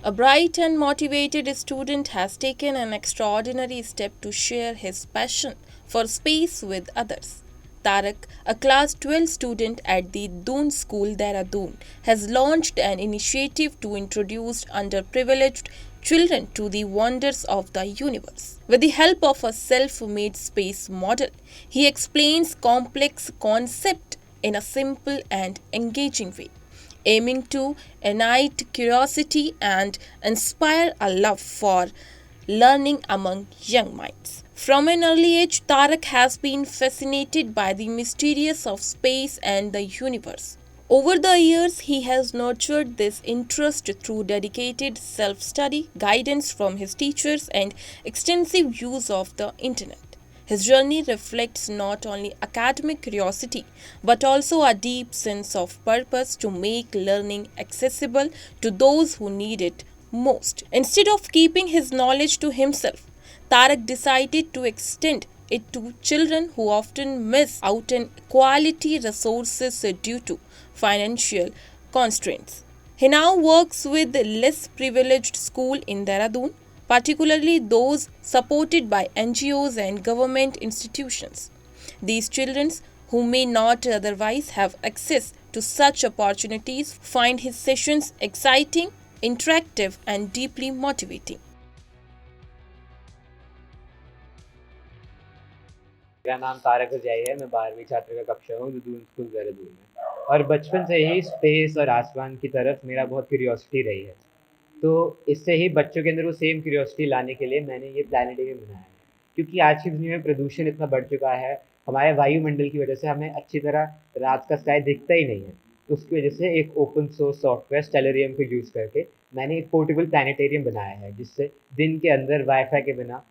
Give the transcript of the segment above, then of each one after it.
A bright and motivated student has taken an extraordinary step to share his passion for space with others. Tarak, a class 12 student at the Doon School, Dehradun, has launched an initiative to introduce underprivileged children to the wonders of the universe. With the help of a self made space model, he explains complex concepts in a simple and engaging way, aiming to ignite curiosity and inspire a love for learning among young minds. From an early age, Tarak has been fascinated by the mysterious of space and the universe. Over the years, he has nurtured this interest through dedicated self study, guidance from his teachers, and extensive use of the internet. His journey reflects not only academic curiosity but also a deep sense of purpose to make learning accessible to those who need it most. Instead of keeping his knowledge to himself, Tarak decided to extend it to children who often miss out on quality resources due to financial constraints. He now works with less privileged schools in Dehradun, particularly those supported by NGOs and government institutions. These children, who may not otherwise have access to such opportunities, find his sessions exciting, interactive, and deeply motivating. मेरा नाम तारक रजाई है। मैं 12वीं छात्र का कक्षा हूँ दून स्कूल देहरादून में। और बचपन से ही स्पेस और आसमान की तरफ मेरा बहुत क्यूरियोसिटी रही है। तो इससे ही बच्चों के अंदर वो सेम क्यूरियोसिटी लाने के लिए मैंने ये प्लानिटेरियम बनाया है। क्योंकि आज की दुनिया में प्रदूषण इतना बढ़ चुका है, हमारे वायुमंडल की वजह से हमें अच्छी तरह रात का स्काई दिखता ही नहीं है। तो उसकी वजह से एक ओपन सोर्स सॉफ्टवेयर स्टेलेरियम को यूज़ करके मैंने एक पोर्टेबल प्लानिटेरियम बनाया है, जिससे दिन के अंदर वाईफाई के बिना,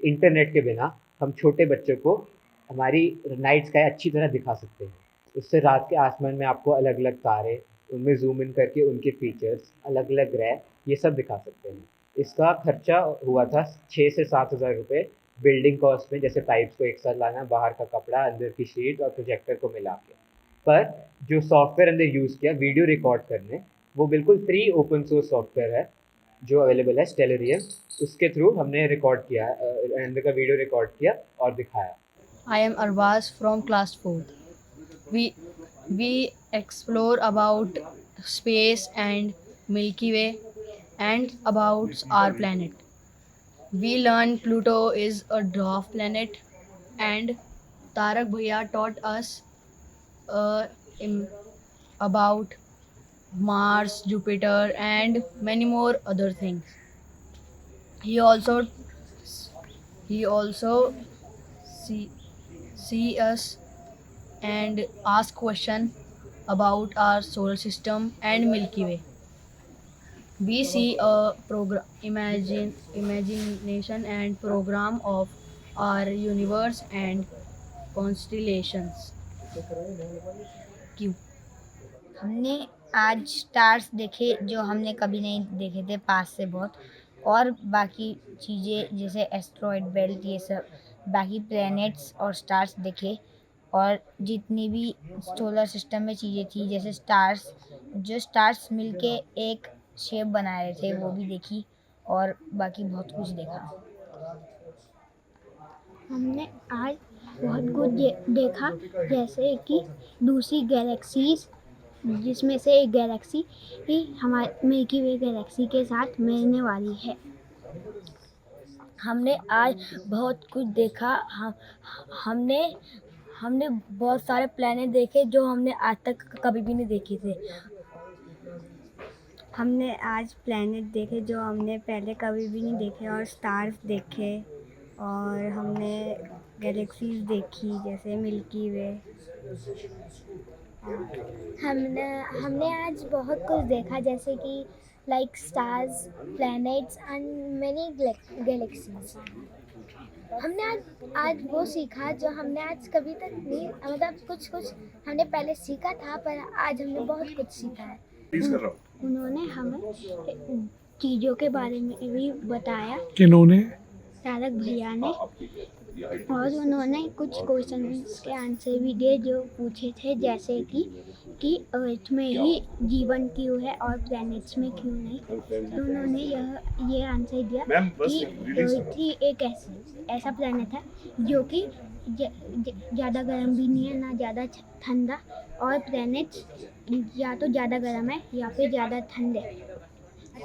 इंटरनेट के बिना हम छोटे बच्चों को हमारी नाइट स्काई अच्छी तरह दिखा सकते हैं। उससे रात के आसमान में आपको अलग-अलग तारे, उनमें ज़ूम इन करके उनके फीचर्स, अलग-अलग ग्रह, ये सब दिखा सकते हैं। इसका खर्चा हुआ था 6 से 7,000 रुपए बिल्डिंग कॉस्ट में, जैसे पाइप्स को एक साथ लाना, बाहर का कपड़ा, अंदर की शीट और प्रोजेक्टर को मिला के। पर जो सॉफ्टवेयर हमने यूज़ किया वीडियो रिकॉर्ड करने, वो बिल्कुल फ्री ओपन सोर्स सॉफ्टवेयर है, जो अवेलेबल है स्टेलेरियम। उसके थ्रू हमने रिकॉर्ड किया, अंदर का वीडियो रिकॉर्ड किया और दिखाया। I am Arvaz from class 4th. We explore about space and Milky Way and about our planet. We learn Pluto is a dwarf planet and Tarak Bhaiya taught us uh, im- about Mars, Jupiter and many more other things. He also he also see, see us and ask question about our solar system and Milky Way. We see a program, imagination and program of our universe and constellations. Q. हमने आज stars देखे जो हमने कभी नहीं देखे थे पास से बहुत, और बाकी चीज़ें जैसे एस्ट्रॉयड बेल्ट ये सब, बाकी प्लैनेट्स और स्टार्स देखे। और जितनी भी सोलर सिस्टम में चीज़ें थी जैसे स्टार्स, जो स्टार्स मिलके एक शेप बना रहे थे वो भी देखी, और बाकी बहुत कुछ देखा। हमने आज बहुत कुछ देखा, जैसे कि दूसरी गैलेक्सीज, जिसमें से एक गैलेक्सी ही हमारे मिल्की वे गैलेक्सी के साथ मिलने वाली है। हमने आज बहुत कुछ देखा। हमने हमने बहुत सारे प्लैनेट देखे जो हमने आज तक कभी भी नहीं देखे थे। हमने आज प्लैनेट देखे जो हमने पहले कभी भी नहीं देखे, और स्टार्स देखे, और हमने गैलेक्सीज देखी जैसे मिल्की वे। हमने हमने आज बहुत कुछ देखा, जैसे कि like stars, planets and many galaxies. हमने आज वो सीखा जो हमने आज कभी तक नहीं, मतलब कुछ कुछ हमने पहले सीखा था, पर आज हमने बहुत कुछ सीखा है। उन्होंने हमें चीज़ों के बारे में भी बताया। किन्होंने? तारक भैया ने। और उन्होंने कुछ क्वेश्चंस के आंसर भी दिए जो पूछे थे, जैसे कि अर्थ में ही जीवन क्यों है और प्लैनेट्स में क्यों नहीं। तो उन्होंने ये आंसर दिया कि अर्थ ही एक ऐसा प्लैनेट है जो कि ज़्यादा गर्म भी नहीं है ना ज़्यादा ठंडा, और प्लैनेट्स या तो ज़्यादा गर्म है या फिर ज़्यादा ठंडे।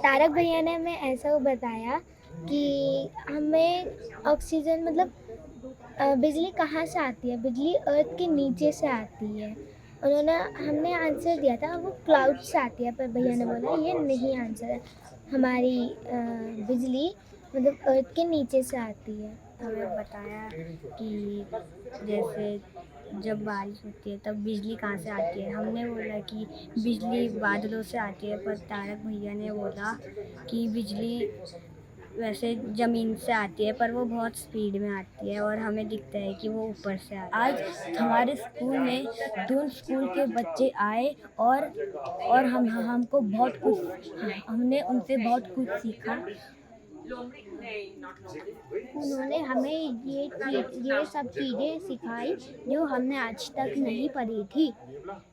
तारक भैया ने हमें ऐसा बताया कि हमें ऑक्सीजन मतलब बिजली कहाँ से आती है, बिजली अर्थ के नीचे से आती है। हमने आंसर दिया था वो क्लाउड से आती है, पर भैया ने बोला ये नहीं आंसर है, हमारी बिजली मतलब अर्थ के नीचे से आती है। हमें बताया कि जैसे जब बारिश होती है तब बिजली कहाँ से आती है। हमने बोला कि बिजली बादलों से आती है, पर तारक भैया ने बोला कि बिजली वैसे ज़मीन से आती है, पर वो बहुत स्पीड में आती है और हमें दिखता है कि वो ऊपर से आती है। आज हमारे स्कूल में दून स्कूल के बच्चे आए और हमको बहुत कुछ हमने उनसे बहुत कुछ सीखा। उन्होंने हमें ये सब चीज़ें सिखाई जो हमने आज तक नहीं पढ़ी थी।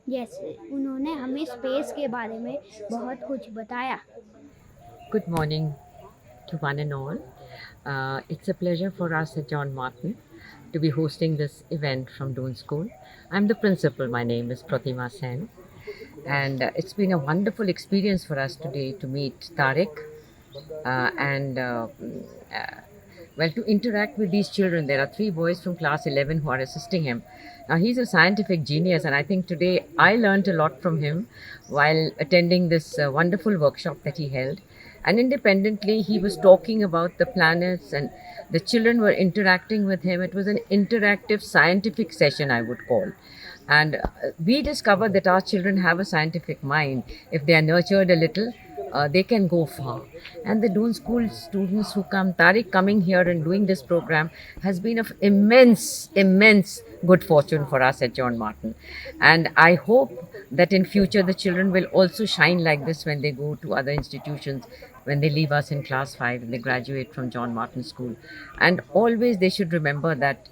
जैसे उन्होंने हमें स्पेस के बारे में बहुत कुछ बताया। Good morning to one and all. It's a pleasure for us at John Martin to be hosting this event from Doon School. I'm the principal. My name is Pratima Sen. And it's been a wonderful experience for us today to meet Tariq well, to interact with these children. There are 3 boys from class 11 who are assisting him. Now, he's a scientific genius, and I think today I learned a lot from him while attending this wonderful workshop that he held. And independently, he was talking about the planets, and the children were interacting with him. It was an interactive scientific session, I would call. And we discovered that our children have a scientific mind. If they are nurtured a little, they can go far. And the Doon School students who come, Tariq coming here and doing this program has been of immense good fortune for us at John Martin. And I hope that in future the children will also shine like this when they go to other institutions, when they leave us in class 5 and they graduate from John Martin School. And always they should remember that,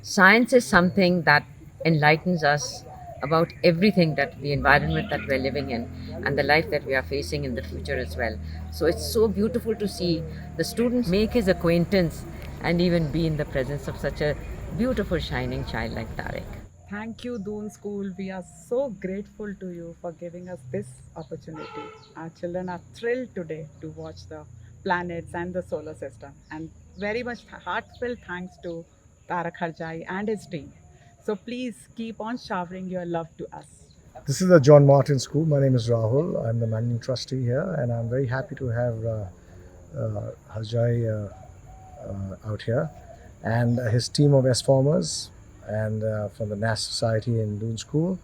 science is something that enlightens us about everything, that the environment that we're living in and the life that we are facing in the future as well. So it's so beautiful to see the students make his acquaintance and even be in the presence of such a beautiful shining child like Tariq. Thank you, Doon School. We are so grateful to you for giving us this opportunity. Our children are thrilled today to watch the planets and the solar system. And very much heartfelt thanks to Tarak Harjai and his team. So please keep on showering your love to us. This is the John Martin School. My name is Rahul. I'm the managing trustee here, and I'm very happy to have Harjai out here and his team of S-formers and from the NAS Society in Doon School.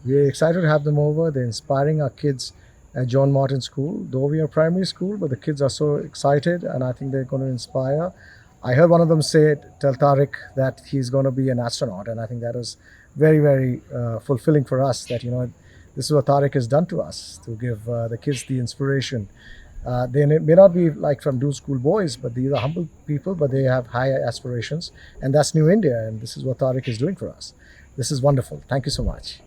We're excited to have them over. They're inspiring our kids at John Martin School. Though we are primary school, but the kids are so excited, and I think they're going to inspire. I heard one of them tell Tariq that he's going to be an astronaut, and I think that was very fulfilling for us, that this is what Tariq has done to us, to give the kids the inspiration. They may not be like from Doon School boys, but these are humble people, but they have high aspirations, and that's New India, and this is what Tariq is doing for us. This is wonderful. Thank you so much.